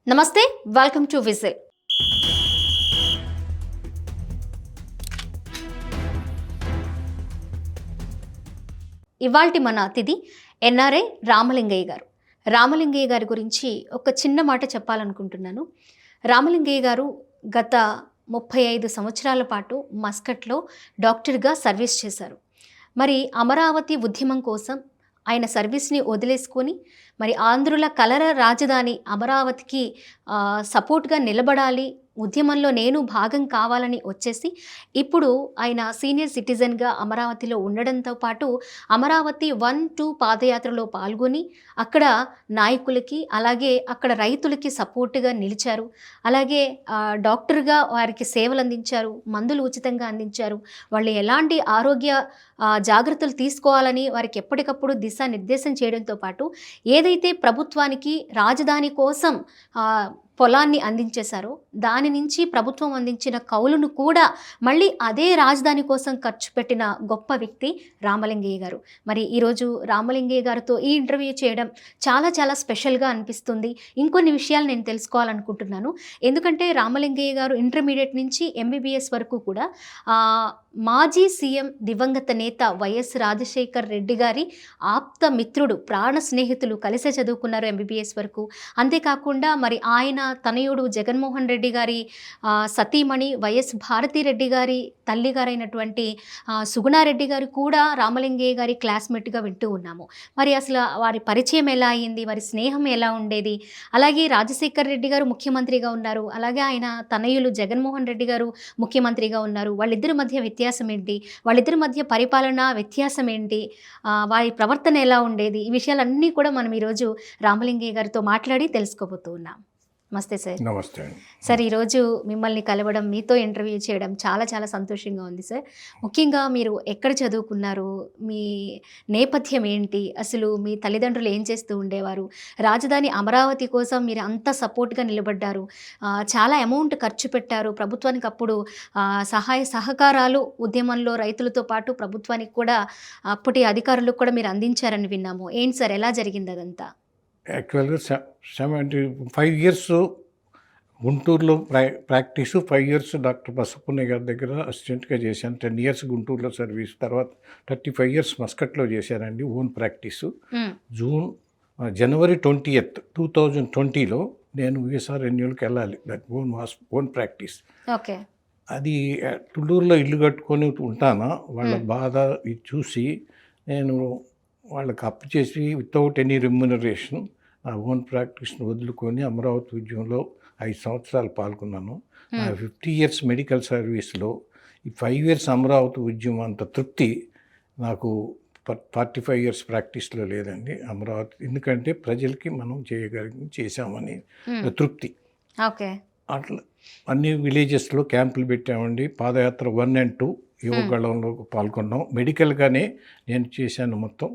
నమస్తే, welcome to whistle. ఇవాల్టి మన అతిథి ఎన్ఆర్ఐ రామలింగయ్య గారు. రామలింగయ్య గారి గురించి ఒక చిన్న మాట చెప్పాలనుకుంటున్నాను. రామలింగయ్య గారు గత 35 సంవత్సరాల పాటు మస్కట్లో డాక్టర్గా సర్వీస్ చేశారు. మరి అమరావతి ఉద్యమం కోసం ఆయన సర్వీస్ని వదిలేసుకొని మరి ఆంధ్రుల కలర రాజధాని అమరావతికి సపోర్ట్గా నిలబడాలి, ఉద్యమంలో నేను భాగం కావాలని వచ్చేసి ఇప్పుడు ఆయన సీనియర్ సిటిజన్గా అమరావతిలో ఉండడంతో పాటు అమరావతి 1-2 పాదయాత్రలో పాల్గొని అక్కడ నాయకులకి అలాగే అక్కడ రైతులకి సపోర్టుగా నిలిచారు. అలాగే డాక్టర్గా వారికి సేవలు అందించారు, మందులు ఉచితంగా అందించారు. వాళ్ళు ఎలాంటి ఆరోగ్య జాగ్రత్తలు తీసుకోవాలని వారికి ఎప్పటికప్పుడు దిశానిర్దేశం చేయడంతో పాటు ఏదైతే ప్రభుత్వానికి రాజధాని కోసం పొలాన్ని అందించేశారో దాని నుంచి ప్రభుత్వం అందించిన కౌలును కూడా మళ్ళీ అదే రాజధాని కోసం ఖర్చు పెట్టిన గొప్ప వ్యక్తి రామలింగయ్య గారు. మరి ఈరోజు రామలింగయ్య గారితో ఈ ఇంటర్వ్యూ చేయడం చాలా చాలా స్పెషల్గా అనిపిస్తుంది. ఇంకొన్ని విషయాలు నేను తెలుసుకోవాలనుకుంటున్నాను. ఎందుకంటే రామలింగయ్య గారు ఇంటర్మీడియట్ నుంచి ఎంబీబీఎస్ వరకు కూడా మాజీ సీఎం దివంగత నేత వైఎస్ రాజశేఖర్ రెడ్డి గారి ఆప్త మిత్రుడు, ప్రాణ స్నేహితులు, కలిసే చదువుకున్నారు ఎంబీబీఎస్ వరకు. అంతేకాకుండా మరి ఆయన తనయుడు జగన్మోహన్ రెడ్డి గారి సతీమణి వైఎస్ భారతిరెడ్డి గారి తల్లిగారైనటువంటి సుగుణారెడ్డి గారు కూడా రామలింగయ్య గారి క్లాస్మేట్గా వింటూ ఉన్నాము. మరి అసలు వారి పరిచయం ఎలా అయింది, వారి స్నేహం ఎలా ఉండేది, అలాగే రాజశేఖర్ రెడ్డి గారు ముఖ్యమంత్రిగా ఉన్నారు, అలాగే ఆయన తనయులు జగన్మోహన్ రెడ్డి గారు ముఖ్యమంత్రిగా ఉన్నారు. వాళ్ళిద్దరి మధ్య వ్యత్యాసం ఏంటి, వాళ్ళిద్దరి మధ్య పరిపాలన వ్యత్యాసం ఏంటి, వారి ప్రవర్తన ఎలా ఉండేది, ఈ విషయాలన్నీ కూడా మనం ఈరోజు రామలింగయ్య గారితో మాట్లాడి తెలుసుకోబోతూ ఉన్నాం. నమస్తే సార్. నమస్తే సార్. ఈరోజు మిమ్మల్ని కలవడం, మీతో ఇంటర్వ్యూ చేయడం చాలా చాలా సంతోషంగా ఉంది సార్. ముఖ్యంగా మీరు ఎక్కడ చదువుకున్నారు, మీ నేపథ్యం ఏంటి, అసలు మీ తల్లిదండ్రులు ఏం చేస్తూ ఉండేవారు, రాజధాని అమరావతి కోసం మీరు అంత సపోర్ట్గా నిలబడ్డారు, చాలా అమౌంట్ ఖర్చు పెట్టారు ప్రభుత్వానికి. అప్పుడు సహాయ సహకారాలు ఉద్యమంలో రైతులతో పాటు ప్రభుత్వానికి కూడా అప్పటి అధికారులకు కూడా మీరు అందించారని విన్నాము. ఏంటి సార్, ఎలా జరిగింది అదంతా? యాక్చువల్గా 75 years గుంటూరులో ప్రాక్టీసు, 5 years డాక్టర్ బసపున్నయ్య గారి దగ్గర అసిస్టెంట్గా చేశాను. 10 years గుంటూరులో సర్వీస్, తర్వాత 35 years మస్కట్లో చేశానండి ఓన్ ప్రాక్టీసు. జనవరి 20th 2020లో నేను యూఎస్ఆర్ రెన్యూల్కి వెళ్ళాలి, దట్ ఓన్ ప్రాక్టీస్. ఓకే. అది తుళ్ళూరులో ఇల్లు కట్టుకొని ఉంటానా, వాళ్ళ బాధ ఇది చూసి నేను వాళ్ళకి అప్పు చేసి వితౌట్ ఎనీ రెమ్యునరేషన్ నా ఓన్ ప్రాక్టీస్ని వదులుకొని అమరావతి ఉద్యమంలో 5 సంవత్సరాలు పాల్గొన్నాను. నా 50 years మెడికల్ సర్వీస్లో ఈ 5 years అమరావతి ఉద్యమం అంత తృప్తి నాకు 45 years ప్రాక్టీస్లో లేదండి. అమరావతి ఎందుకంటే ప్రజలకి మనం చేసామని తృప్తి. ఓకే. అట్లా అన్ని విలేజెస్లో క్యాంపులు పెట్టామండి. పాదయాత్ర 1 and 2 యువగళంలో పాల్గొన్నాం. మెడికల్గానే నేను చేశాను మొత్తం.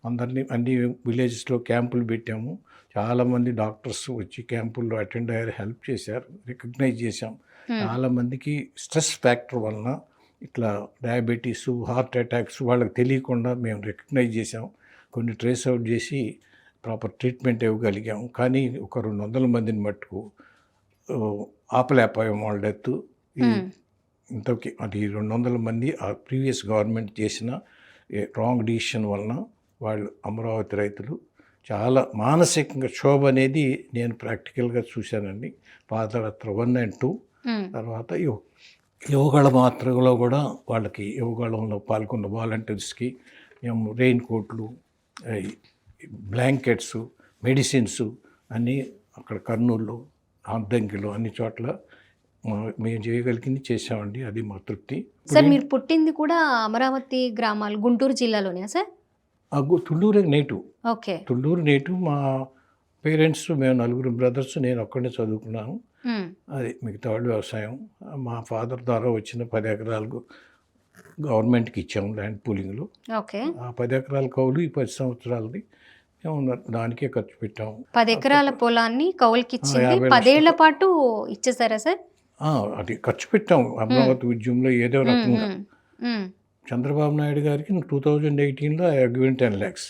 అన్ని విలేజెస్లో క్యాంపులు పెట్టాము. చాలామంది డాక్టర్స్ వచ్చి క్యాంపుల్లో అటెండ్ అయ్యారు, హెల్ప్ చేశారు, రికగ్నైజ్ చేశాం. చాలామందికి స్ట్రెస్ ఫ్యాక్టర్ వలన ఇట్లా డయాబెటీస్, హార్ట్ అటాక్స్ వాళ్ళకి తెలియకుండా మేము రికగ్నైజ్ చేసాం. కొన్ని ట్రేస్ అవుట్ చేసి ప్రాపర్ ట్రీట్మెంట్ ఇవ్వగలిగాము. కానీ ఒక 200 మందిని మట్టుకు ఆపలేకపోయాం వాళ్ళ డెత్. ఇంతకి అది 200 మంది ఆ ప్రీవియస్ గవర్నమెంట్ చేసిన రాంగ్ డిసిషన్ వలన వాళ్ళు అమరావతి రైతులు చాలా మానసికంగా క్షోభ అనేది నేను ప్రాక్టికల్గా చూశానండి. పాదయాత్ర 1 and 2 తర్వాత యువగళ మాత్రలో కూడా వాళ్ళకి యువగళంలో పాల్గొన్న వాలంటీర్స్కి మేము రెయిన్ కోట్లు, బ్లాంకెట్స్, మెడిసిన్స్ అన్నీ అక్కడ కర్నూలులో, అద్దంకిలో అన్ని చోట్ల మేము చేయగలిగింది చేసామండి. అది మా తృప్తి. సార్, మీరు పుట్టింది కూడా అమరావతి గ్రామాలు, గుంటూరు జిల్లాలోనే సార్? తుళ్ళూరు నేటివ్. ఓకే. తుళ్ళూరు నేటివ్. మా పేరెంట్స్, మేము 4 brothers, నేను ఒక్కడే చదువుకున్నాను. అది మిగతా వాళ్ళు వ్యవసాయం. మా ఫాదర్ ద్వారా వచ్చిన 10 acres గవర్నమెంట్కి ఇచ్చాము ల్యాండ్ పూలింగ్లో. ఓకే. ఆ 10 acres కౌలు ఈ 10 సంవత్సరాలది మేము దానికే ఖర్చు పెట్టాము. 10 ఎకరాల పొలాన్ని కౌలుకి ఇచ్చింది. 10 ఏళ్ల పాటు ఇచ్చేసారా సార్? అది ఖర్చు పెట్టాము అమరావతి ఉద్యమంలో ఏదో రకంగా. చంద్రబాబు నాయుడు గారికి 2018లో I given 10 lakhs.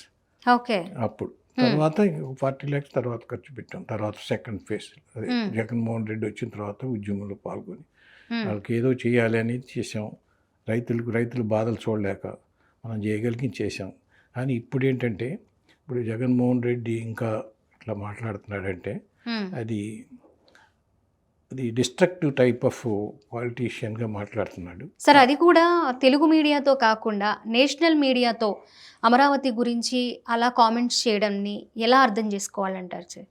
ఓకే. అప్పుడు తర్వాత 40 lakhs తర్వాత ఖర్చు పెట్టాం. తర్వాత సెకండ్ ఫేజ్ అదే జగన్మోహన్ రెడ్డి వచ్చిన తర్వాత ఉద్యమంలో పాల్గొని వాళ్ళకి ఏదో చేయాలి అనేది చేసాం. రైతులు బాధలు చూడలేక మనం చేయగలిగింది చేసాం. కానీ ఇప్పుడు ఏంటంటే ఇప్పుడు జగన్మోహన్ రెడ్డి ఇంకా ఇట్లా మాట్లాడుతున్నాడంటే అది డిస్ట్రక్టివ్ టైప్ ఆఫ్ పాలిటీషియన్గా మాట్లాడుతున్నాడు. సార్ అది కూడా తెలుగు మీడియాతో కాకుండా నేషనల్ మీడియాతో అమరావతి గురించి అలా కామెంట్స్ చేయడాన్ని ఎలా అర్థం చేసుకోవాలంటారు సార్?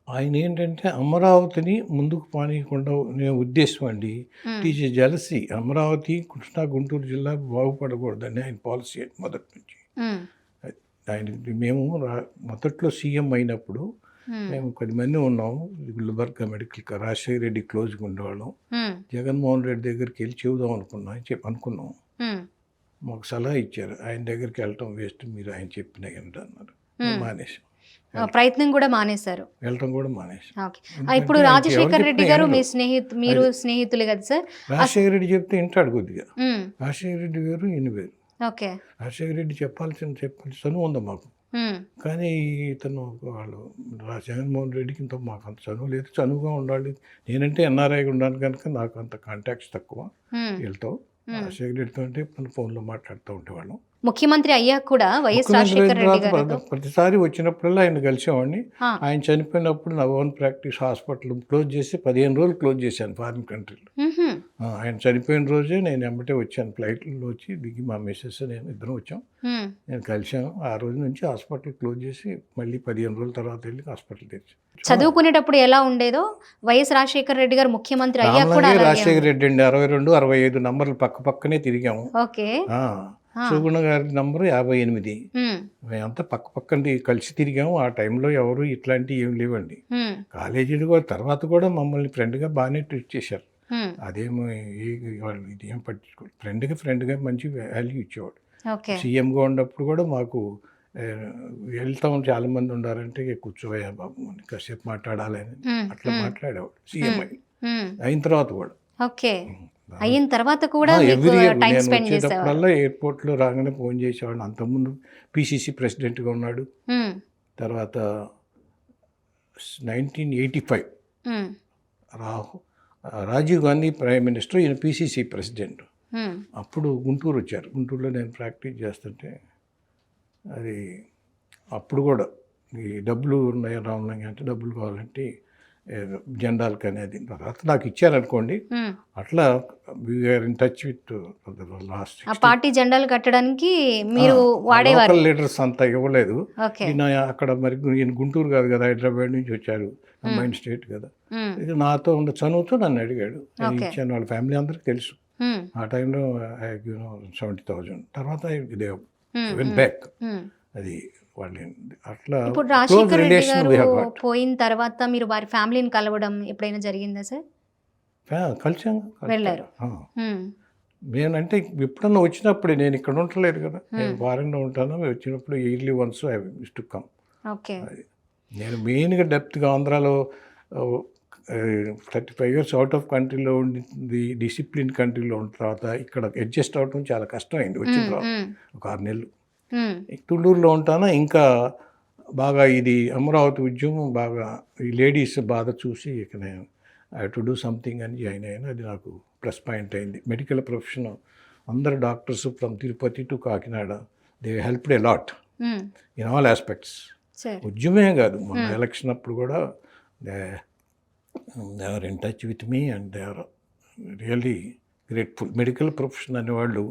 ఆయన ఏంటంటే అమరావతిని ముందుకు పానీయకుండా నేను ఉద్దేశం అండి. It is a jealousy. Amaravati Krishna Guntur జిల్లా బాగుపడకూడదని ఆయన పాలసీ మొదటి నుంచి. ఆయన మేము మొదట్లో సీఎం అయినప్పుడు మేము 10 మంది ఉన్నాము. గుల్బర్గా మెడికల్ రాజశేఖర రెడ్డి క్లోజ్గా ఉండేవాళ్ళం. జగన్మోహన్ రెడ్డి దగ్గరికి వెళ్ళి చెబుదాం అనుకున్నాం. మాకు సలహా ఇచ్చారు, ఆయన దగ్గరికి వెళ్ళటం వేస్ట్, మీరు ఆయన చెప్పిన అన్నారు. మానేసాం. ప్రయత్నం కూడా మానేశారు, వెళ్ళటం కూడా మానేసాం. ఇప్పుడు రాజశేఖర రెడ్డి గారు మీరు స్నేహితులే కదా సార్? రాజశేఖర రెడ్డి చెప్తే వింటాడు కొద్దిగా. రాజశేఖర రెడ్డి వేరు ఈయన వేరు. రాజశేఖర రెడ్డి చెప్పాల్సిన చనువు ఉందా మాకు. కానీ ఇతను వాళ్ళు జగన్మోహన్ రెడ్డికి ఇంత మాకు అంత చనువు లేదు. చనువుగా ఉండాలి. నేనంటే ఎన్ఆర్ఐగా ఉండాలి కనుక నాకు అంత కాంటాక్ట్స్ తక్కువ వీళ్ళతో. రాజశేఖర రెడ్డితో అంటే ఫోన్లో మాట్లాడుతూ ఉండేవాళ్ళం. ముఖ్యమంత్రి అయ్యాక కూడా వైఎస్ రాజశేఖర రెడ్డి గారు ప్రతిసారి వచ్చినప్పుడల్లా ఆయన కలిసేవాడిని. ఆయన చనిపోయినప్పుడు నా ఓన్ ప్రాక్టీస్ హాస్పిటల్ క్లోజ్ చేసి 15 రోజులు క్లోజ్ చేశాను ఫారిన్ కంట్రీలో. ఆయన చనిపోయిన రోజే నేను వెంబటే వచ్చాను. ఫ్లైట్లో వచ్చి దిగి మా మిస్సెస్ నేను ఇద్దరం వచ్చాం. నేను కలిశాను. ఆ రోజు నుంచి హాస్పిటల్ క్లోజ్ చేసి మళ్ళీ 15 రోజుల తర్వాత వెళ్ళి హాస్పిటల్ తెచ్చాను. చదువుకునేటప్పుడు ఎలా ఉండేదో వైఎస్ రాజశేఖర రెడ్డి గారు ముఖ్యమంత్రి అయ్యాక కూడా రాజశేఖర రెడ్డి అండి 62, 65 నంబర్లు పక్కనే తిరిగాము. సుగుణ గారి నంబరు 58. మేమంతా పక్కన కలిసి తిరిగాము. ఆ టైంలో ఎవరు ఇట్లాంటివి ఏం లేవండి. కాలేజీలు కూడా తర్వాత కూడా మమ్మల్ని ఫ్రెండ్గా బాగానే ట్రీట్ చేశారు. అదేమో ఇదేం పట్టించుకోడు. ఫ్రెండ్గా మంచి వాల్యూ ఇచ్చేవాడు. సీఎంగా ఉన్నప్పుడు కూడా మాకు వెళ్తాం, చాలా మంది ఉండాలంటే కూర్చోవయ్యా బాబు కాసేపు మాట్లాడాలని అట్లా మాట్లాడేవాడు. సీఎం అయిన తర్వాత కూడా అయిన తర్వాత కూడా వచ్చేటప్పుడల్లా ఎయిర్పోర్ట్లో రాగానే ఫోన్ చేసేవాడు. అంతకుముందు పిసిసి ప్రెసిడెంట్గా ఉన్నాడు. తర్వాత 1985 రాజీవ్ గాంధీ ప్రైమ్ మినిస్టర్, ఈయన పిసిసి ప్రెసిడెంట్. అప్పుడు గుంటూరు వచ్చారు. గుంటూరులో నేను ప్రాక్టీస్ చేస్తుంటే అది అప్పుడు కూడా ఈ డబ్బులు ఉన్నాయి రామలింగ అంటే డబ్బులు కావాలంటే జెండాలకు అనేది తర్వాత నాకు ఇచ్చారనుకోండి. అట్లా we are in touch with last. Party జెండాలు కట్టడానికి మీరు వాడేవారు. లోకల్ లీడర్స్ అంతా ఇవ్వలేదు. ఈయన అక్కడ మరి ఈయన గుంటూరు కాదు కదా, హైదరాబాద్ నుంచి వచ్చారు, కంబైన్ స్టేట్ కదా. ఇది నాతో ఉన్న చనువుతో నన్ను అడిగాడు. నేను ఇచ్చాను. వాళ్ళ ఫ్యామిలీ అందరికి తెలుసు. ఆ టైంలో 70,000 తర్వాత బ్యాక్ అది ఇప్పుడు రాజశేఖర రెడ్డి గారు పోయిన తర్వాత మీరు వారి ఫ్యామిలీని కలవడం ఎప్పుడైనా జరిగిందా సార్? కలిసాను, వెళ్ళారు. నేనంటే ఎప్పుడన్నా వచ్చినప్పుడే, నేను ఇక్కడ ఉండలేదు కదా, నేను ఫారెన్లో ఉంటాను. వచ్చినప్పుడు yearly once I used to come. నేను మెయిన్గా డెప్త్గా ఆంధ్రాలో 35 years అవుట్ ఆఫ్ కంట్రీలో ఉండి డిసిప్లిన్ కంట్రీలో ఉన్న తర్వాత ఇక్కడ అడ్జస్ట్ అవడం చాలా కష్టమైంది. వచ్చిన తర్వాత ఒక 6 నెలలు తుళ్ళూరులో ఉంటాను. ఇంకా బాగా ఇది అమరావతి ఉద్యమం బాగా ఈ లేడీస్ బాధ చూసి ఇక నేను ఐ టు డూ సంథింగ్ అని జాయిన్ అయ్యాను. అది నాకు ప్లస్ పాయింట్ అయింది. మెడికల్ ప్రొఫెషన్ అందరు doctors from Tirupati to Kakinada they helped a lot in all aspects. ఉద్యమే కాదు, మొన్న ఎలక్షన్ అప్పుడు కూడా they are in touch with me and they are really grateful. Medical profession అనేవాళ్ళు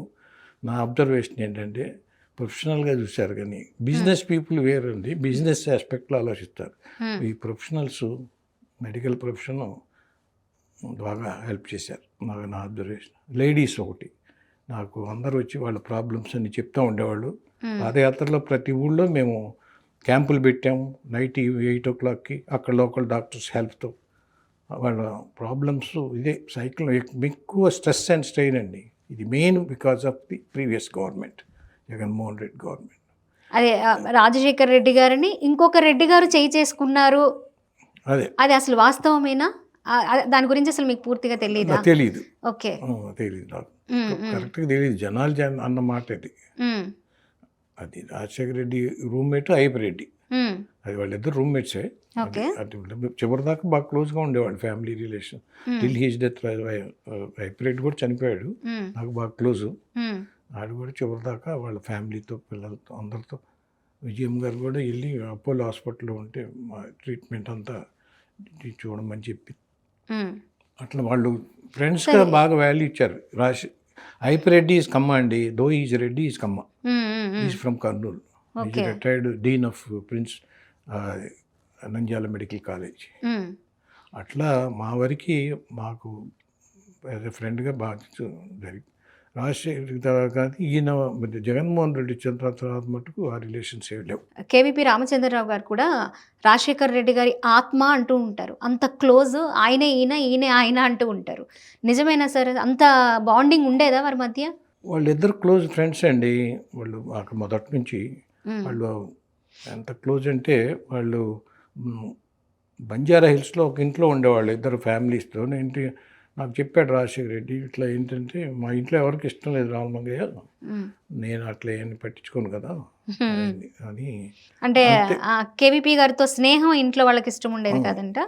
నా అబ్జర్వేషన్ ఏంటంటే ప్రొఫెషనల్గా చూశారు, కానీ బిజినెస్ పీపుల్ వేరండి, బిజినెస్ ఆస్పెక్ట్లో ఆలోచిస్తారు. ఈ ప్రొఫెషనల్స్ మెడికల్ ప్రొఫెషన్ బాగా హెల్ప్ చేశారు నాకు, నా అబ్జర్వేషన్. లేడీస్ ఒకటి నాకు అందరూ వచ్చి వాళ్ళ ప్రాబ్లమ్స్ అన్ని చెప్తూ ఉండేవాళ్ళు. పాదయాత్రలో ప్రతి ఊళ్ళో మేము క్యాంపులు పెట్టాము. నైట్ 8 o'clockకి అక్కడ లోకల్ డాక్టర్స్ హెల్ప్తో వాళ్ళ ప్రాబ్లమ్స్ ఇదే సైకిల్ ఎక్కువ స్ట్రెస్ అండ్ స్ట్రెయిన్ అండి. ఇది main because of the previous government, Jaganmohan Reddy government. అదే రాజశేఖర రెడ్డి గారిని ఇంకొక రెడ్డి గారు చేసుకున్నారు, అది అసలు వాస్తవమేనా? దాని గురించి అసలు మీకు పూర్తిగా తెలియదు? తెలియదు. ఓకే, తెలియదు నాకు, కరెక్ట్గా తెలియదు. జనాలు అన్న మాట అది. అది రాజశేఖర రెడ్డి రూమ్మేట్ అయ్యప్ప రెడ్డి. మ్మ్. అది వాళ్ళిద్దరు రూమ్మేట్సే. ఓకే. అది చివరిదాకా బాగా క్లోజ్గా ఉండేవాళ్ళు, family relation. Till his death. హైపరేట్ కూడా చనిపోయాడు, మ్మ్. నాకు బాగా క్లోజు. మ్మ్. ఆడు కూడా చివరిదాకా వాళ్ళ ఫ్యామిలీతో పిల్లలతో అందరితో. విజయం గారు కూడా వెళ్ళి అపోలో హాస్పిటల్లో ఉంటే మా ట్రీట్మెంట్ అంతా చూడమని చెప్పి మ్మ్. అట్లా వాళ్ళు ఫ్రెండ్స్గా బాగా వాల్యూ ఇచ్చారు. హైపరెడ్డి ఈజ్ కమ్మ అండి, though is Reddy is Kamma. Hmm. Hmm. Is from Kurnool. Is Okay. Retired dean of prince Nandyal medical college. మ్మ్. అట్లా మా వరకు మాకు యాజ్ ఎ ఫ్రెండ్గా బాగా జరిగి రాజశేఖర్ గారి ఈయన జగన్మోహన్ రెడ్డి వచ్చిన తర్వాత మటుకు ఆ రిలేషన్స్ ఏమి లేవు. కేవీపీ రామచంద్రరావు గారు కూడా రాజశేఖర్ రెడ్డి గారి ఆత్మ అంటూ ఉంటారు. అంత క్లోజ్, ఆయనే ఈయన, ఈయనే ఆయన అంటూ ఉంటారు. నిజమేనా సార్? అంత బాండింగ్ ఉండేదా వారి మధ్య? వాళ్ళిద్దరు క్లోజ్ ఫ్రెండ్స్ అండి. వాళ్ళు అక్కడ మొదటి నుంచి మ్మ్. వాళ్ళు ఎంత క్లోజ్ అంటే వాళ్ళు బంజారా హిల్స్లో ఒక ఇంట్లో ఉండేవాళ్ళు ఇద్దరు ఫ్యామిలీస్తో. ఏంటి నాకు చెప్పాడు రాజశేఖర్ రెడ్డి, ఇట్లా ఏంటంటే మా ఇంట్లో ఎవరికి ఇష్టం లేదు రామలింగయ్య, మ్మ్. నేను అట్లా ఏమి పట్టించుకోను కదా అని. అంటే కేవీపీ గారితో స్నేహం ఇంట్లో వాళ్ళకి ఇష్టం ఉండేది కాదంట.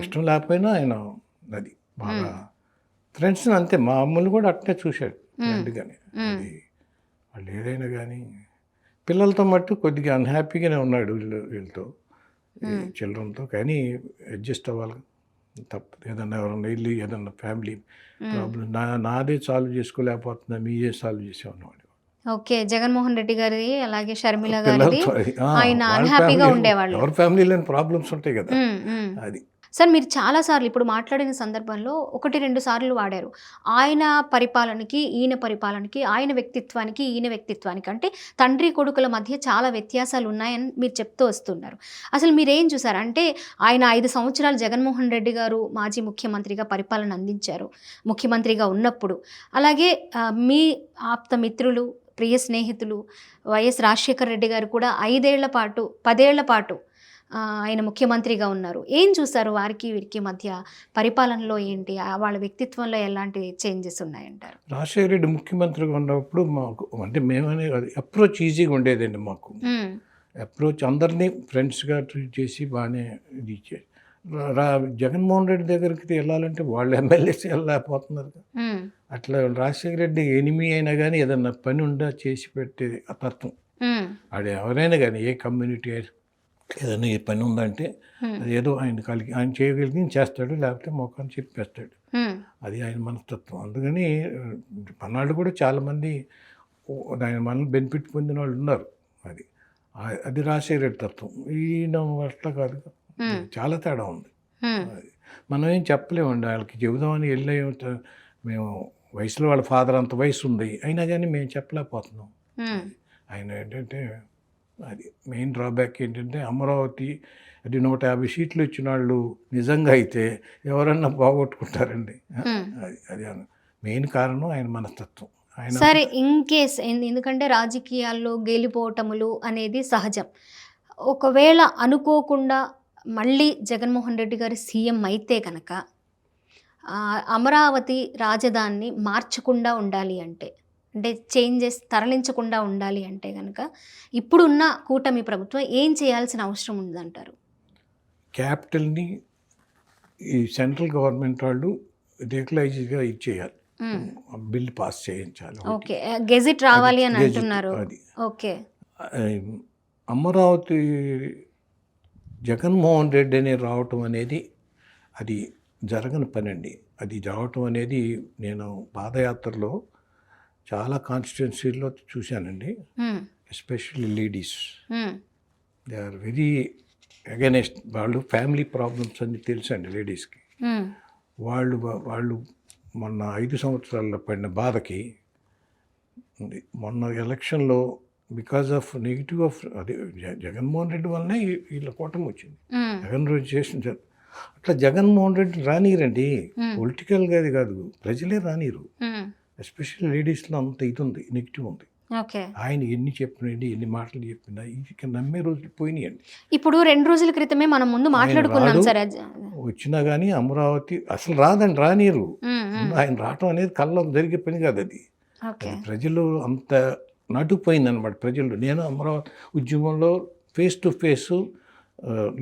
ఇష్టం లేకపోయినా ఆయన అది బాగా ఫ్రెండ్స్ని అంతే. మా అమ్మలు కూడా అట్లే చూశాడు ఫ్రెండ్గానే. అది వాళ్ళు ఏదైనా కానీ పిల్లలతో మట్టు కొద్దిగా అన్హ్యాపీగానే ఉన్నాడు వీళ్ళతో, చిల్డ్రన్తో. కానీ అడ్జస్ట్ అవ్వాలి తప్పదు. ఏదన్నా ఎవరన్నా వెళ్ళి ఏదన్నా ఫ్యామిలీ ప్రాబ్లం నాదే సాల్వ్ చేసుకోలేకపోతున్నా, మీరే సాల్వ్ చేసేవాడు. ఓకే. జగన్మోహన్ రెడ్డి గారి అలాగే షర్మిల గారి ఆయన అన్హ్యాపీగా ఉండేవాళ్ళు. ఎవరి ఫ్యామిలీలో ప్రాబ్లమ్స్ ఉంటాయి కదా. అది సార్ మీరు చాలాసార్లు ఇప్పుడు మాట్లాడిన సందర్భంలో 1-2 సార్లు వాడారు ఆయన పరిపాలనకి ఈయన పరిపాలనకి, ఆయన వ్యక్తిత్వానికి ఈయన వ్యక్తిత్వానికి. అంటే తండ్రి కొడుకుల మధ్య చాలా వ్యత్యాసాలు ఉన్నాయని మీరు చెప్తూ వస్తున్నారు. అసలు మీరేం చూసారు? అంటే ఆయన 5 సంవత్సరాలు జగన్మోహన్ రెడ్డి గారు మాజీ ముఖ్యమంత్రిగా పరిపాలన అందించారు ముఖ్యమంత్రిగా ఉన్నప్పుడు. అలాగే మీ ఆప్త మిత్రులు, ప్రియ స్నేహితులు వైఎస్ రాజశేఖర్ రెడ్డి గారు కూడా 5 ఏళ్ల పాటు 10 ఏళ్ల పాటు ఆయన ముఖ్యమంత్రిగా ఉన్నారు. ఏం చూసారు వారికి వీరికి మధ్య పరిపాలనలో? ఏంటి వాళ్ళ వ్యక్తిత్వంలో ఎలాంటి చేంజెస్ ఉన్నాయంటారు? రాజశేఖర రెడ్డి ముఖ్యమంత్రిగా ఉన్నప్పుడు మాకు అంటే మేమనే అప్రోచ్ ఈజీగా ఉండేదండి. మాకు అప్రోచ్ అందరినీ ఫ్రెండ్స్గా ట్రీట్ చేసి బాగానే ఇది ఇచ్చేది. జగన్మోహన్ రెడ్డి దగ్గరికి వెళ్ళాలంటే వాళ్ళు ఎమ్మెల్యేస్ వెళ్ళలేకపోతున్నారు. అట్లా రాజశేఖర రెడ్డి ఎనిమి అయినా కానీ ఏదన్నా పని ఉండా చేసి పెట్టేది ఆ తత్వం. ఆడు ఎవరైనా కానీ ఏ కమ్యూనిటీ ఏదైనా ఏ పని ఉందంటే అది ఏదో ఆయన చేయగలిగి చేస్తాడు, లేకపోతే మొఖాన్ని చెప్పేస్తాడు. అది ఆయన మనస్తత్వం. అందుకని మనాళ్ళు కూడా చాలామంది ఆయన మనల్ని బెనిఫిట్ పొందిన వాళ్ళు ఉన్నారు. అది రాజశేఖర రెడ్డి తత్వం. ఈయన అట్లా కాదు, చాలా తేడా ఉంది. మనం ఏం చెప్పలేమండి వాళ్ళకి. చెబుదామని వెళ్ళే మేము వయసులో వాళ్ళ ఫాదర్ అంత వయసు ఉంది అయినా కానీ మేము చెప్పలేకపోతున్నాం. ఆయన ఏంటంటే అది మెయిన్ డ్రాబ్యాక్ ఏంటంటే అమరావతి అది 150 సీట్లు ఇచ్చిన వాళ్ళు నిజంగా అయితే ఎవరన్నా బాగొట్టుకుంటారండి. అది మెయిన్ కారణం ఆయన మనస్తత్వం. ఆయన సరే, ఇన్ కేస్ ఎందుకంటే రాజకీయాల్లో గెలిపోవటములు అనేది సహజం. ఒకవేళ అనుకోకుండా మళ్ళీ జగన్మోహన్ రెడ్డి గారి సీఎం అయితే కనుక అమరావతి రాజధానిని మార్చకుండా ఉండాలి అంటే చేంజెస్ తరలించకుండా ఉండాలి అంటే కనుక ఇప్పుడున్న కూటమి ప్రభుత్వం ఏం చేయాల్సిన అవసరం ఉందంటారు? క్యాపిటల్ని ఈ సెంట్రల్ గవర్నమెంట్ వాళ్ళు రెగ్యులైజ్గా ఇచ్చేయాలి, బిల్ పాస్ చేయించాలి. ఓకే, గెజిట్ రావాలి అని అంటున్నారు. ఓకే, అమరావతి జగన్మోహన్ రెడ్డి అని రావటం అనేది అది జరగని పని అండి. అది రావటం అనేది నేను పాదయాత్రలో చాలా కాన్స్టిట్యున్సీల్లో చూశానండి. Especially ladies they are very against. వాళ్ళు ఫ్యామిలీ ప్రాబ్లమ్స్ అన్ని తెలుసండి లేడీస్కి. వాళ్ళు మొన్న 5 సంవత్సరాల్లో పడిన బాధకి మొన్న ఎలక్షన్లో బికాజ్ ఆఫ్ నెగిటివ్ ఆఫ్ అదే జగన్మోహన్ రెడ్డి వల్లనే వీళ్ళ కూటమి వచ్చింది. జగన్ రెడ్డి చేసిన అట్లా జగన్మోహన్ రెడ్డి రానిరండి. పొలిటికల్గా అది కాదు, ప్రజలే రానిరు. ఎస్పెషల్లీ లేడీస్లో అంత ఇది ఉంది, నెగిటివ్ ఉంది. ఆయన ఎన్ని చెప్పినండి, ఎన్ని మాటలు చెప్పినా ఇది నమ్మే రోజులు పోయినాయండి. ఇప్పుడు 2 రోజుల క్రితమే మనం ముందు మాట్లాడుకున్నాం సార్, వచ్చినా కానీ అమరావతి అసలు రాదండి, రానిరు. ఆయన రావటం అనేది కళ్ళ జరిగే పని కాదు. అది ప్రజలు అంత నటుపోయింది అనమాట. ప్రజలు నేను అమరావతి ఉద్యమంలో ఫేస్ టు ఫేస్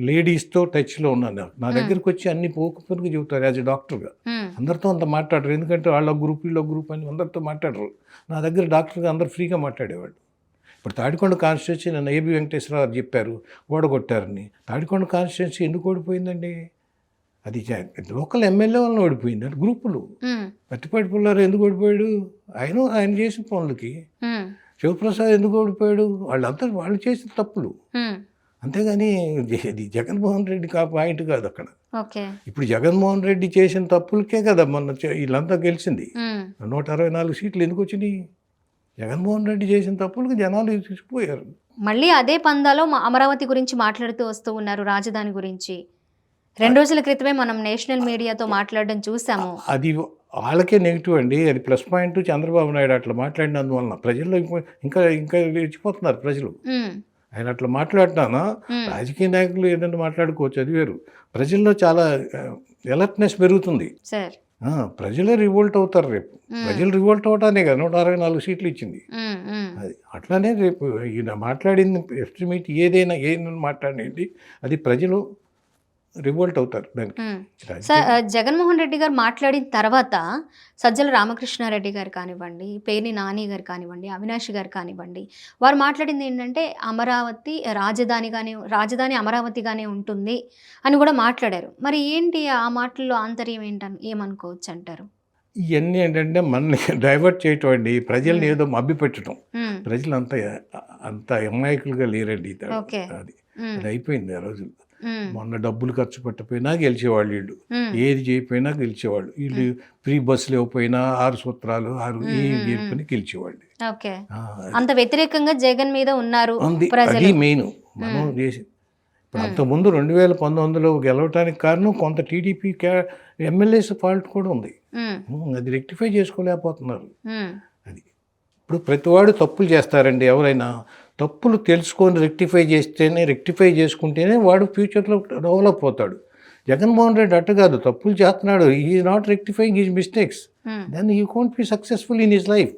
లేడీస్తో టచ్లో ఉన్నాను. నా దగ్గరికి వచ్చి అన్ని పోకుపోకు చెబుతారు యాజ్ ఎ డాక్టర్గా. అందరితో అంత మాట్లాడరు, ఎందుకంటే వాళ్ళ గ్రూప్ వీళ్ళ గ్రూప్ అని అందరితో మాట్లాడరు. నా దగ్గర డాక్టర్గా అందరు ఫ్రీగా మాట్లాడేవాళ్ళు. ఇప్పుడు తాడికొండ కాన్స్టిట్యున్సీ నన్ను ఏబి వెంకటేశ్వరరావు గారు చెప్పారు ఓడగొట్టారని. తాడికొండ కాన్స్టిట్యున్సీ ఎందుకు ఓడిపోయిందండి? అది లోకల్ ఎమ్మెల్యే వలన ఓడిపోయింది. అది గ్రూపులు. పత్తిపాటి పుల్లారావు ఎందుకు ఓడిపోయాడు? ఆయన చేసిన పనులకి. శివప్రసాద్ ఎందుకు ఓడిపోయాడు? వాళ్ళంతా వాళ్ళు చేసిన తప్పులు. అంతేగాని ఇది జగన్మోహన్ రెడ్డి పాయింట్ కాదు అక్కడ. ఇప్పుడు జగన్మోహన్ రెడ్డి చేసిన తప్పులకే కదా మొన్న వీళ్ళంతా గెలిచింది. 164 సీట్లు ఎందుకు వచ్చినాయి? జగన్మోహన్ రెడ్డి చేసిన తప్పులకు జనాలు తీసుకుపోయారు. మళ్ళీ అదే పందాలో అమరావతి గురించి మాట్లాడుతూ వస్తూ ఉన్నారు, రాజధాని గురించి. 2 రోజుల క్రితమే మనం నేషనల్ మీడియాతో మాట్లాడడం చూసాము. అది వాళ్ళకే నెగిటివ్ అండి. అది ప్లస్ పాయింట్. చంద్రబాబు నాయుడు అట్లా మాట్లాడినందువలన ప్రజల్లో ఇంకా ఇంకా రెచ్చిపోతున్నారు ప్రజలు. ఆయన అట్లా మాట్లాడినానా రాజకీయ నాయకులు ఏదైనా మాట్లాడుకోవచ్చు, అది వేరు. ప్రజల్లో చాలా అలర్ట్నెస్ పెరుగుతుంది. ప్రజలే రివోల్ట్ అవుతారు రేపు. ప్రజలు రివోల్ట్ అవటానే కదా 164 సీట్లు ఇచ్చింది. అది అట్లానే రేపు ఈయన మాట్లాడింది ఎస్టిమేట్ ఏదైనా మాట్లాడినది అది ప్రజలు రివోల్ట్ అవుతారు దానికి. జగన్మోహన్ రెడ్డి గారు మాట్లాడిన తర్వాత సజ్జల రామకృష్ణారెడ్డి గారు కానివ్వండి, పేర్ని నాని గారు కానివ్వండి, అవినాష్ గారు కానివ్వండి, వారు మాట్లాడింది ఏంటంటే అమరావతి రాజధాని అమరావతిగానే ఉంటుంది అని కూడా మాట్లాడారు. మరి ఏంటి ఆ మాటల్లో ఆంతర్యం ఏమనుకోవచ్చు అంటారు? ఇవన్నీ ఏంటంటే మనల్ని డైవర్ట్ చేయటం అండి, ప్రజల్ని ఏదో మభ్యపెట్టడం. ప్రజలు అంత అమాయకులుగా లేరండి. అది అయిపోయింది ఆ రోజు. మొన్న డబ్బులు ఖర్చు పెట్టకపోయినా గెలిచేవాళ్ళు వీళ్ళు, ఏది చేయకపోయినా గెలిచేవాళ్ళు వీళ్ళు. ఫ్రీ బస్సులు ఇవ్వకపోయినా 6 సూత్రాలు 6 గెలుపుని గెలిచేవాళ్ళు. అంత వ్యతిరేకంగా జగన్ మీద ఉన్నారు. అది మెయిన్ మనం చేసి. ఇప్పుడు అంతకుముందు 2019లో గెలవటానికి కారణం కొంత టీడీపీ ఎమ్మెల్యేస్ ఫాల్ట్ కూడా ఉంది. అది రెక్టిఫై చేసుకోలేకపోతున్నారు. అది ఇప్పుడు ప్రతివాడు తప్పులు చేస్తారండి. ఎవరైనా తప్పులు తెలుసుకొని రెక్టిఫై చేసుకుంటేనే వాడు ఫ్యూచర్లో డెవలప్ అవుతాడు. జగన్మోహన్ రెడ్డి అట్టు కాదు, తప్పులు చేస్తున్నాడు. Is not rectifying his mistakes, then you can't be successful in his life.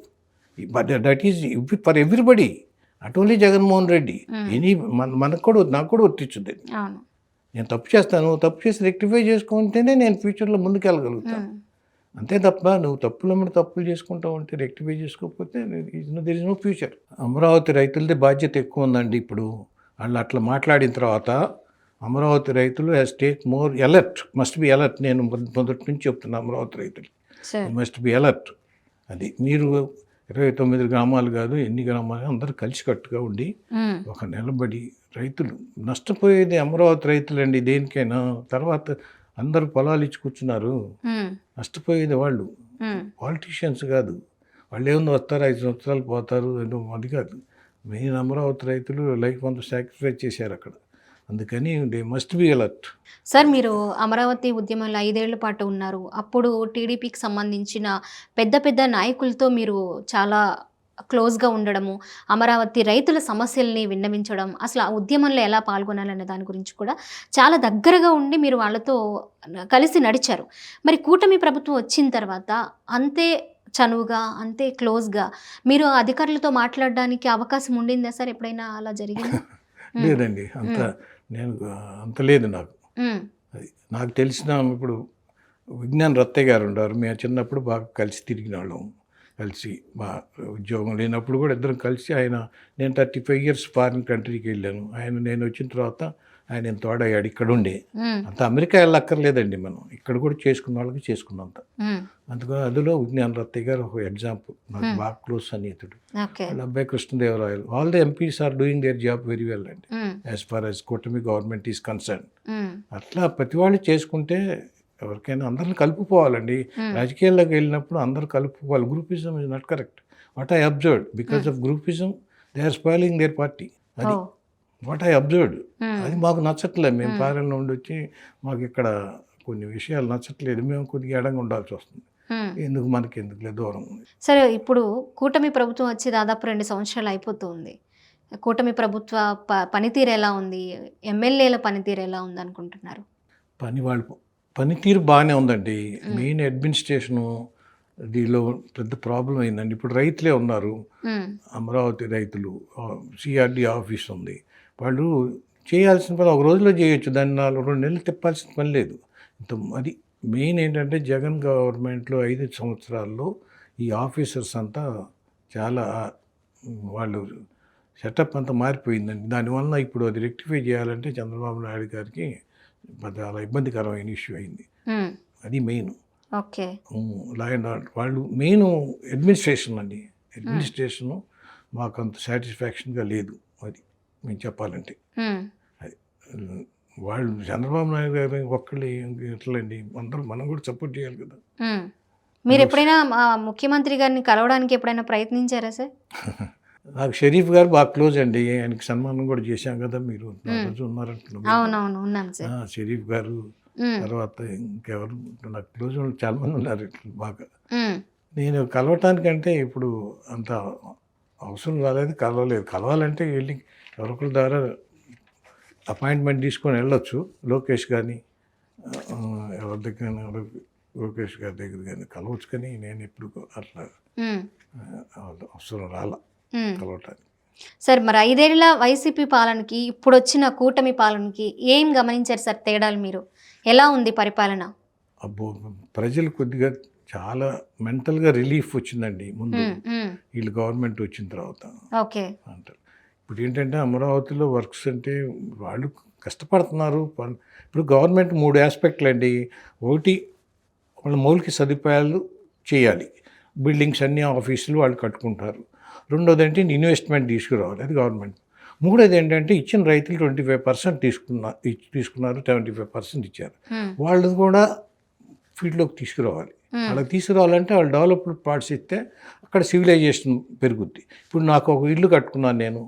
But that is for everybody, not only Jaganmohan Reddy. నాకు కూడా వర్తించుద్ది. నేను తప్పు చేస్తాను, తప్పు చేసి రెక్టిఫై చేసుకుంటేనే నేను ఫ్యూచర్లో ముందుకెళ్ళగలుగుతాను. అంతే తప్ప నువ్వు తప్పులు చేసుకుంటావు అంటే రెక్టిఫై చేసుకోకపోతే there is no future. Amaravati రైతులది బాధ్యత ఎక్కువ ఉందండి. ఇప్పుడు వాళ్ళు అట్లా మాట్లాడిన తర్వాత అమరావతి రైతులు has take more alert, must be alert. నేను మొదటి నుంచి చెప్తున్నా అమరావతి రైతులు మస్ట్ బి అలర్ట్. అది మీరు 29 గ్రామాలు కాదు, ఎన్ని గ్రామాలు అందరూ కలిసికట్టుగా ఉండి ఒక నిలబడి రైతులు నష్టపోయేది అమరావతి రైతులండి. దేనికైనా తర్వాత అందరూ పొలాలు ఇచ్చి కూర్చున్నారు, నష్టపోయేది వాళ్ళు, పాలిటీషియన్స్ కాదు. వాళ్ళు ఏముంది వస్తారు 5 సంవత్సరాలు పోతారు, అది కాదు. మెయిన్ అమరావతి రైతులు లైఫ్ అంతా సాక్రిఫైస్ చేశారు అక్కడ. అందుకని they must be alert. Sir, మీరు అమరావతి ఉద్యమంలో 5 ఏళ్ల పాటు ఉన్నారు. అప్పుడు టీడీపీకి సంబంధించిన పెద్ద నాయకులతో మీరు చాలా క్లోజ్గా ఉండడము, అమరావతి రైతుల సమస్యల్ని విన్నవించడం, అసలు ఆ ఉద్యమంలో ఎలా పాల్గొనాలనే దాని గురించి కూడా చాలా దగ్గరగా ఉండి మీరు వాళ్ళతో కలిసి నడిచారు. మరి కూటమి ప్రభుత్వం వచ్చిన తర్వాత అంతే చనువుగా, అంతే క్లోజ్గా మీరు అధికారులతో మాట్లాడడానికి అవకాశం ఉండిందా సార్? ఎప్పుడైనా అలా జరిగింది? లేదండి, అంత లేదు నాకు. అది నాకు తెలిసిన ఇప్పుడు విజ్ఞాన్ రత్తయ్య గారు ఉన్నారు. మేము చిన్నప్పుడు బాగా కలిసి తిరిగిన వాళ్ళం. కలిసి మా ఉద్యోగం లేనప్పుడు కూడా ఇద్దరం కలిసి నేను 35 years ఫారిన్ కంట్రీకి వెళ్ళాను. నేను వచ్చిన తర్వాత ఆయన తోడయ్యాడు. ఇక్కడ ఉండే అంత అమెరికా వెళ్ళక్కర్లేదండి, మనం ఇక్కడ కూడా చేసుకున్న వాళ్ళకి చేసుకున్నంత. అందుకని అందులో విజ్ఞాన్ రత్తయ్య గారు ఒక ఎగ్జాంపుల్, నాకు బాగా క్లోజ్ సన్నిహితుడు. వాళ్ళ అబ్బాయి Krishnadevarayalu. All the MPs are doing their job very well అండి, యాజ్ ఫార్ యాజ్ కూటమి గవర్నమెంట్ ఈజ్ కన్సర్న్. అట్లా ప్రతి వాళ్ళు చేసుకుంటే ఎవరికైనా అందరిని కలుపుకోవాలండి. రాజకీయాల్లోకి వెళ్ళినప్పుడు అందరూ కలుపుకోవాలి. Groupism is not correct. What I observed, because of groupism they are spoiling their party. అది వాట్ ఐ అబ్జర్వ్డ్. అది మాకు నచ్చట్లేదు. మేము ఫారెన్లో ఉండి వచ్చి మాకు ఇక్కడ కొన్ని విషయాలు నచ్చట్లేదు, మేము కొద్దిగా ఎడంగా ఉండాల్సి వస్తుంది. ఎందుకులే దూరం. సరే, ఇప్పుడు కూటమి ప్రభుత్వం వచ్చి దాదాపు 2 సంవత్సరాలు అయిపోతుంది. కూటమి ప్రభుత్వ పనితీరు ఎలా ఉంది? ఎమ్మెల్యేల పనితీరు ఎలా ఉంది అనుకుంటున్నారు? పనితీరు బాగానే ఉందండి. మెయిన్ అడ్మినిస్ట్రేషను దీనిలో పెద్ద ప్రాబ్లం అయిందండి. ఇప్పుడు రైతులే ఉన్నారు, అమరావతి రైతులు. సిఆర్డి ఆఫీస్ ఉంది, వాళ్ళు చేయాల్సిన పని ఒక రోజులో చేయొచ్చు, దాన్ని 2 నెలలు తిప్పాల్సిన పని లేదు. అది మెయిన్ ఏంటంటే జగన్ గవర్నమెంట్లో 5 సంవత్సరాల్లో ఈ ఆఫీసర్స్ అంతా చాలా వాళ్ళు సెటప్ అంతా మారిపోయిందండి. దానివల్ల ఇప్పుడు అది రెక్టిఫై చేయాలంటే చంద్రబాబు నాయుడు గారికి చాలా ఇబ్బందికరమైన ఇష్యూ అయింది. అది main. Okay. Law and order వాళ్ళు మెయిన్ అడ్మినిస్ట్రేషన్ అండి. అడ్మినిస్ట్రేషను మాకు అంత సాటిస్ఫాక్షన్గా లేదు, అది మేము చెప్పాలంటే. అది వాళ్ళు చంద్రబాబు నాయుడు గారు ఒక్కళ్ళు ఎట్లండి, అందరూ మనం కూడా సపోర్ట్ చేయాలి కదా. మీరు ఎప్పుడైనా ముఖ్యమంత్రి గారిని కలవడానికి ఎప్పుడైనా ప్రయత్నించారా సార్? నాకు షరీఫ్ గారు బాగా క్లోజ్ అండి, ఆయనకి సన్మానం కూడా చేశాం కదా, మీరు రోజు ఉన్నారంటున్నారు. అవునవును, ఉన్నాను సార్. షరీఫ్ గారు తర్వాత ఇంకెవరు నాకు క్లోజ్ వాళ్ళు చాలా మంది ఉన్నారు బాగా. నేను కలవటానికంటే ఇప్పుడు అంత అవసరం రాలేదు, కలవలేదు. కలవాలంటే వెళ్ళి ఎవరొకరి ద్వారా అపాయింట్మెంట్ తీసుకొని వెళ్ళొచ్చు. లోకేష్ కానీ ఎవరి దగ్గర, లోకేష్ గారి దగ్గర కానీ కలవచ్చు, కానీ నేను ఎప్పుడు అట్లా అవసరం రాలా కలవటానికి. సార్, మరి 5 ఏళ్ల వైసీపీ పాలనకి ఇప్పుడు వచ్చిన కూటమి పాలనకి ఏం గమనించారు సార్ తేడాలు? మీరు ఎలా ఉంది పరిపాలన? అబ్బో, ప్రజలు కొద్దిగా చాలా మెంటల్గా రిలీఫ్ వచ్చిందండి ముందు వీళ్ళు గవర్నమెంట్ వచ్చిన తర్వాత. ఓకే. అంటారు ఇప్పుడు ఏంటంటే అమరావతిలో వర్క్స్ అంటే వాళ్ళు కష్టపడుతున్నారు. ఇప్పుడు గవర్నమెంట్ 3 ఆస్పెక్ట్లు అండి. ఒకటి, వాళ్ళ మౌలిక సదుపాయాలు చేయాలి, బిల్డింగ్స్ అన్ని ఆఫీసులు వాళ్ళు కట్టుకుంటారు. రెండోది అంటే ఇన్వెస్ట్మెంట్ తీసుకురావాలి, అది గవర్నమెంట్. మూడోది ఏంటంటే ఇచ్చిన రైతులు 25% తీసుకున్నారు, 75% ఇచ్చారు. వాళ్ళది కూడా ఫీల్డ్లోకి తీసుకురావాలి. వాళ్ళకి తీసుకురావాలంటే వాళ్ళు డెవలప్డ్ పార్ట్స్ ఇస్తే అక్కడ సివిలైజేషన్ పెరుగుద్ది. ఇప్పుడు నాకు ఒక ఇల్లు కట్టుకున్నాను, నేను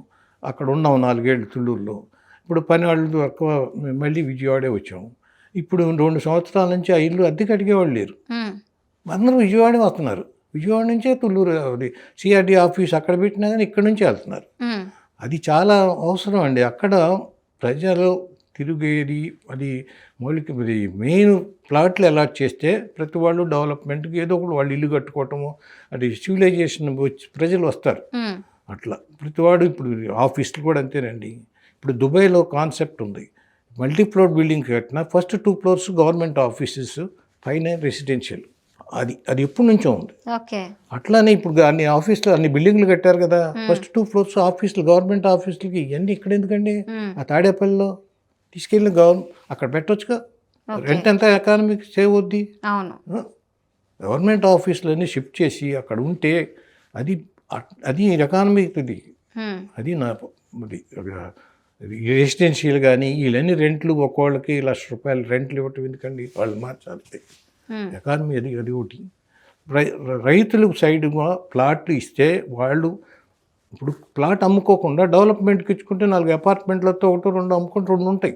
అక్కడ ఉన్నాం 4 ఏళ్ళు తుళ్ళూరులో. ఇప్పుడు పని వాళ్ళు ఎక్కువ మళ్ళీ విజయవాడే వచ్చాము. ఇప్పుడు 2 సంవత్సరాల నుంచి ఆ ఇల్లు అద్దెకి అడిగేవాళ్ళు లేరు, అందరూ విజయవాడే వస్తున్నారు. విజయవాడ నుంచే తుళ్ళూరు అది సిఆర్డీ ఆఫీస్ అక్కడ పెట్టినా కానీ ఇక్కడ నుంచే వెళ్తున్నారు. అది చాలా అవసరం అండి. అక్కడ ప్రజలు తిరిగేది అది మౌలిక మెయిన్ ప్లాట్లు అలాట్ చేస్తే ప్రతి వాళ్ళు డెవలప్మెంట్కి ఏదో ఒకటి వాళ్ళు ఇల్లు కట్టుకోవటము, అది సివిలైజేషన్ వచ్చి ప్రజలు వస్తారు. అట్లా ప్రతివాడు ఇప్పుడు ఆఫీసులు కూడా అంతేనండి. ఇప్పుడు దుబాయ్లో కాన్సెప్ట్ ఉంది, మల్టీ ఫ్లోర్ బిల్డింగ్ కట్టినా ఫస్ట్ 2 ఫ్లోర్స్ గవర్నమెంట్ ఆఫీసెస్, పైన రెసిడెన్షియల్. అది ఎప్పటి నుంచో ఉంది. అట్లానే ఇప్పుడు అన్ని ఆఫీసులు అన్ని బిల్డింగ్లు కట్టారు కదా, ఫస్ట్ 2 ఫ్లోర్స్ ఆఫీసులు, గవర్నమెంట్ ఆఫీసులకి ఇవన్నీ ఇక్కడ ఎందుకండి? ఆ తాడేపల్లిలో తీసుకెళ్ళి అక్కడ పెట్టొచ్చుగా, రెంట్ ఎంత ఎకానమీకి సేవ్ అవుద్ది. గవర్నమెంట్ ఆఫీసులన్నీ షిఫ్ట్ చేసి అక్కడ ఉంటే అది ఎకానమీకి అది నా రెసిడెన్షియల్. కానీ వీళ్ళన్నీ రెంట్లు ఒక్కోళ్ళకి ₹1,00,000 రెంట్లు ఇవ్వటం ఎందుకండి? వాళ్ళు మార్చాలి ఎకానమీ. అది ఒకటి. రైతులకు సైడ్గా ప్లాట్లు ఇస్తే వాళ్ళు ఇప్పుడు ప్లాట్ అమ్ముకోకుండా డెవలప్మెంట్కి ఇచ్చుకుంటే 4 అపార్ట్మెంట్లతో 1-2 అమ్ముకుంటే 2 ఉంటాయి.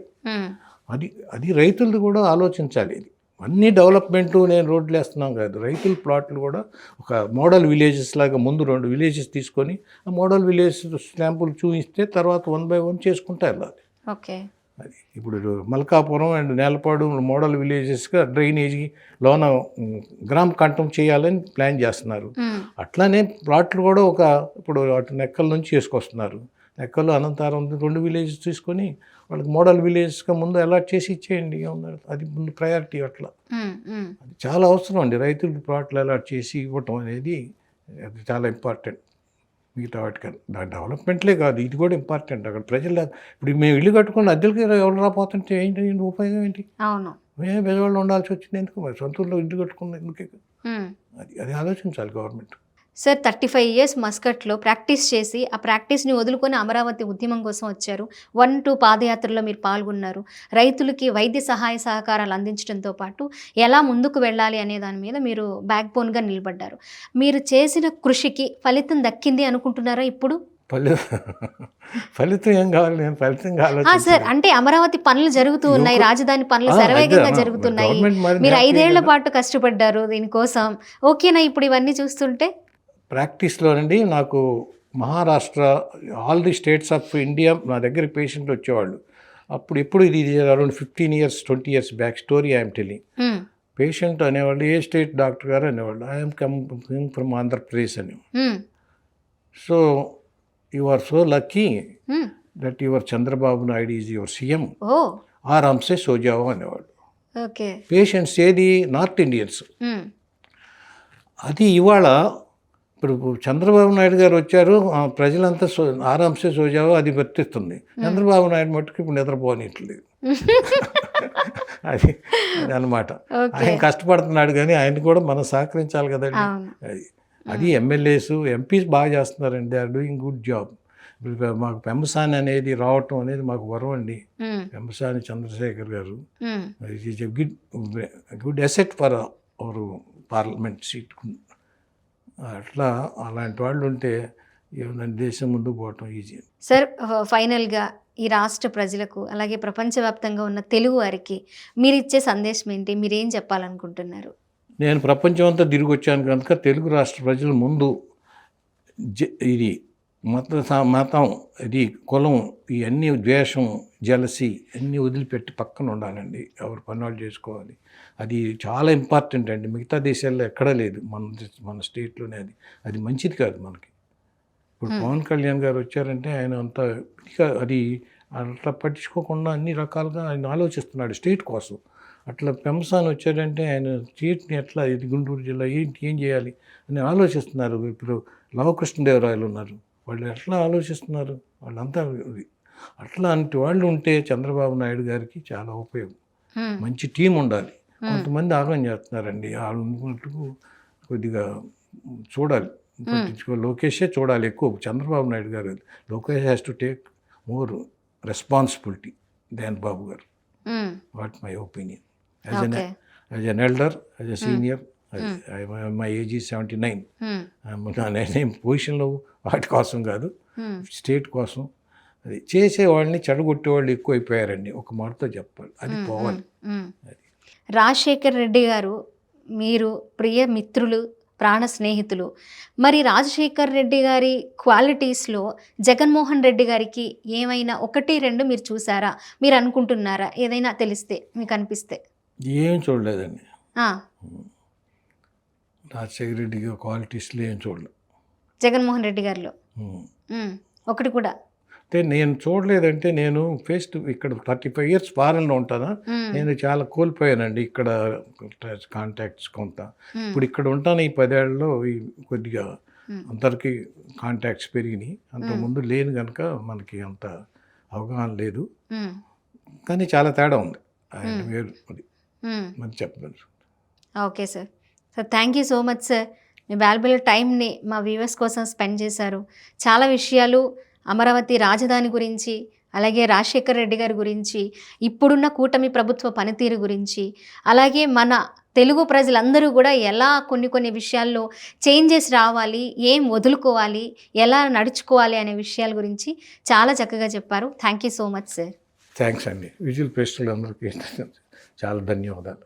అది రైతులది కూడా ఆలోచించాలి. ఇది అన్నీ డెవలప్మెంటు, నేను రోడ్లు వేస్తున్నాం కాదు, రైతుల ప్లాట్లు కూడా ఒక మోడల్ విలేజెస్ లాగా ముందు 2 విలేజెస్ తీసుకొని ఆ మోడల్ విలేజెస్ స్టాంపులు చూపిస్తే తర్వాత 1 by 1 చేసుకుంటా వెళ్ళాలి. అది ఇప్పుడు మల్కాపురం అండ్ నేలపాడు మోడల్ విలేజెస్గా డ్రైనేజీ లోన గ్రామ కంఠం చేయాలని ప్లాన్ చేస్తున్నారు. అట్లానే ప్లాట్లు కూడా ఇప్పుడు అటు నెక్కల నుంచి చేసుకొస్తున్నారు. నెక్కలు అనంతరం 2 విలేజెస్ తీసుకొని వాళ్ళకి మోడల్ విలేజెస్గా ముందు అలాట్ చేసి ఇచ్చేయండి, అది ముందు ప్రయారిటీ. అట్లా అది చాలా అవసరం అండి. రైతులకు ప్లాట్లు అలాట్ చేసి ఇవ్వటం అనేది అది చాలా ఇంపార్టెంట్. మిగతా వాటికన్నా డెవలప్మెంట్లే కాదు, ఇది కూడా ఇంపార్టెంట్. అక్కడ ప్రజలు ఇప్పుడు మేము ఇల్లు కట్టుకుని అద్దెలకి ఎవరు రాపోతుంటే ఏంటి ఉపయోగం ఏంటి? మేమే పెద్దవాళ్ళు ఉండాల్సి వచ్చింది ఎందుకు? మరి సొంతూరులో ఇల్లు కట్టుకున్న ఎందుకే? అది ఆలోచించాలి గవర్నమెంట్. సార్, 35 years మస్కట్లో ప్రాక్టీస్ చేసి ఆ ప్రాక్టీస్ని వదులుకొని అమరావతి ఉద్యమం కోసం వచ్చారు. 1-2 పాదయాత్రలో మీరు పాల్గొన్నారు. రైతులకి వైద్య సహాయ సహకారాలు అందించడంతో పాటు ఎలా ముందుకు వెళ్ళాలి అనే దాని మీద మీరు బ్యాక్ బోన్గా నిలబడ్డారు. మీరు చేసిన కృషికి ఫలితం దక్కింది అనుకుంటున్నారా ఇప్పుడు? ఫలితం ఏం కావాలి? నేను ఫలితం కావాలి సార్, అంటే అమరావతి పనులు జరుగుతూ ఉన్నాయి, రాజధాని పనులు శరవేగంగా జరుగుతున్నాయి. మీరు 5 ఏళ్ల పాటు కష్టపడ్డారు దీనికోసం. ఓకేనా ఇప్పుడు ఇవన్నీ చూస్తుంటే? ప్రాక్టీస్లోనండి నాకు Maharashtra, all the states of India నా దగ్గర పేషెంట్లు వచ్చేవాళ్ళు. అప్పుడు ఎప్పుడు ఇది around 15 years 20 years back story I'm telling. Patient అనేవాళ్ళు ఏ స్టేట్ డాక్టర్ గారు అనేవాళ్ళు, ఐఎమ్ కమింగ్ ఫ్రమ్ ఆంధ్రప్రదేశ్ అని. So you are so lucky, that your Chandrababu Naidu is your CM ఓ ఆరామ్సే సోజావో అనేవాడు. ఓకే. పేషెంట్స్ ఏది నార్త్ ఇండియన్స్. అది ఇవాళ ఇప్పుడు చంద్రబాబు నాయుడు గారు వచ్చారు, ప్రజలంతా ఆరామ్సే సోజావో అది వర్తిస్తుంది. చంద్రబాబు నాయుడు మట్టుకు ఇప్పుడు నిద్రపోనిట్లేదు. అది అనమాట. ఆయన కష్టపడుతున్నాడు కానీ ఆయన కూడా మనం సహకరించాలి కదండి. అది ఎమ్మెల్యేస్ ఎంపీస్ బాగా చేస్తున్నారండి. They are doing good job. మాకు పెంబసాని అనేది రావటం అనేది మాకు వరం అండి. పెంబసాని చంద్రశేఖర్ గారు it is a good asset for hour parliament seat. అట్లా అలాంటి వాళ్ళు ఉంటే ఏమైనా దేశం ముందుకు పోవటం ఈజీ. సార్, ఫైనల్గా ఈ రాష్ట్ర ప్రజలకు అలాగే ప్రపంచవ్యాప్తంగా ఉన్న తెలుగు వారికి మీరు ఇచ్చే సందేశం ఏంటి? మీరేం చెప్పాలనుకుంటున్నారు? నేను ప్రపంచం అంతా తిరిగి వచ్చాను కనుక తెలుగు రాష్ట్ర ప్రజల ముందు ఇది మతం, ఇది కులం, ఇవన్నీ ద్వేషం, జలసి అన్నీ వదిలిపెట్టి పక్కన ఉండాలండి. ఎవరు పని వాళ్ళు చేసుకోవాలి. అది చాలా ఇంపార్టెంట్ అండి. మిగతా దేశాల్లో ఎక్కడా లేదు, మన స్టేట్లోనే. అది మంచిది కాదు మనకి. ఇప్పుడు పవన్ కళ్యాణ్ గారు వచ్చారంటే ఆయన అంత అది అట్లా పట్టించుకోకుండా అన్ని రకాలుగా ఆయన ఆలోచిస్తున్నాడు స్టేట్ కోసం. అట్లా పెంబసాని వచ్చారంటే ఆయన స్టేట్ని ఎట్లా, ఇది గుంటూరు జిల్లా ఏం చేయాలి అని ఆలోచిస్తున్నారు. ఇప్పుడు లవకృష్ణదేవరాయలు ఉన్నారు, వాళ్ళు ఎట్లా ఆలోచిస్తున్నారు, వాళ్ళంతా అట్లాంటి వాళ్ళు ఉంటే చంద్రబాబు నాయుడు గారికి చాలా ఉపయోగం. మంచి టీం ఉండాలి. కొంతమంది ఆగం చేస్తున్నారండి, వాళ్ళు అనుకున్నట్టుకు కొద్దిగా చూడాలి, లోకేషే చూడాలి ఎక్కువ. చంద్రబాబు నాయుడు గారు Lokesh has to take more responsibility than Babu గారు. What my opinion as an elder, as a senior. My age is 79. నేను పొజిషన్లో వాటి కోసం కాదు, స్టేట్ కోసం. అది చేసేవాళ్ళని చెడగొట్టేవాళ్ళు ఎక్కువ అయిపోయారండి, ఒక మాటతో చెప్పాలి. అది పోవాలి. రాజశేఖర్ రెడ్డి గారు మీరు ప్రియ మిత్రులు, ప్రాణ స్నేహితులు. మరి రాజశేఖర్ రెడ్డి గారి క్వాలిటీస్లో జగన్మోహన్ రెడ్డి గారికి ఏమైనా 1-2 మీరు చూసారా, మీరు అనుకుంటున్నారా? ఏదైనా తెలిస్తే మీకు అనిపిస్తే. ఏం చూడలేదండి రాజశేఖర రెడ్డి గారి క్వాలిటీస్లో, ఏం చూడలేదు జగన్మోహన్ రెడ్డి గారిలో ఒకటి కూడా. అంటే నేను చూడలేదంటే నేను ఇక్కడ 35 years ఫారెన్లో ఉంటానా, నేను చాలా కోల్పోయానండి ఇక్కడ కాంటాక్ట్స్ కొంత. ఇప్పుడు ఇక్కడ ఉంటాను ఈ 10 ఏళ్లలో కొద్దిగా అందరికీ కాంటాక్ట్స్ పెరిగినాయి. అంతకుముందు లేని కనుక మనకి అంత అవగాహన లేదు, కానీ చాలా తేడా ఉంది. ఆయన వేరు, అది మరి చెప్పగలను. Okay sir. Thank you so much sir. Me valuable టైంని మా వ్యూవర్స్ కోసం స్పెండ్ చేశారు. చాలా విషయాలు అమరావతి రాజధాని గురించి, అలాగే రాజశేఖర్ రెడ్డి గారి గురించి, ఇప్పుడున్న కూటమి ప్రభుత్వ పనితీరు గురించి, అలాగే మన తెలుగు ప్రజలందరూ కూడా ఎలా కొన్ని విషయాల్లో చేంజెస్ రావాలి, ఏం వదులుకోవాలి, ఎలా నడుచుకోవాలి అనే విషయాల గురించి చాలా చక్కగా చెప్పారు. Thank you so much sir. Thanks అండి. విజువల్ ప్రేక్షకులందరికీ చాలా ధన్యవాదాలు.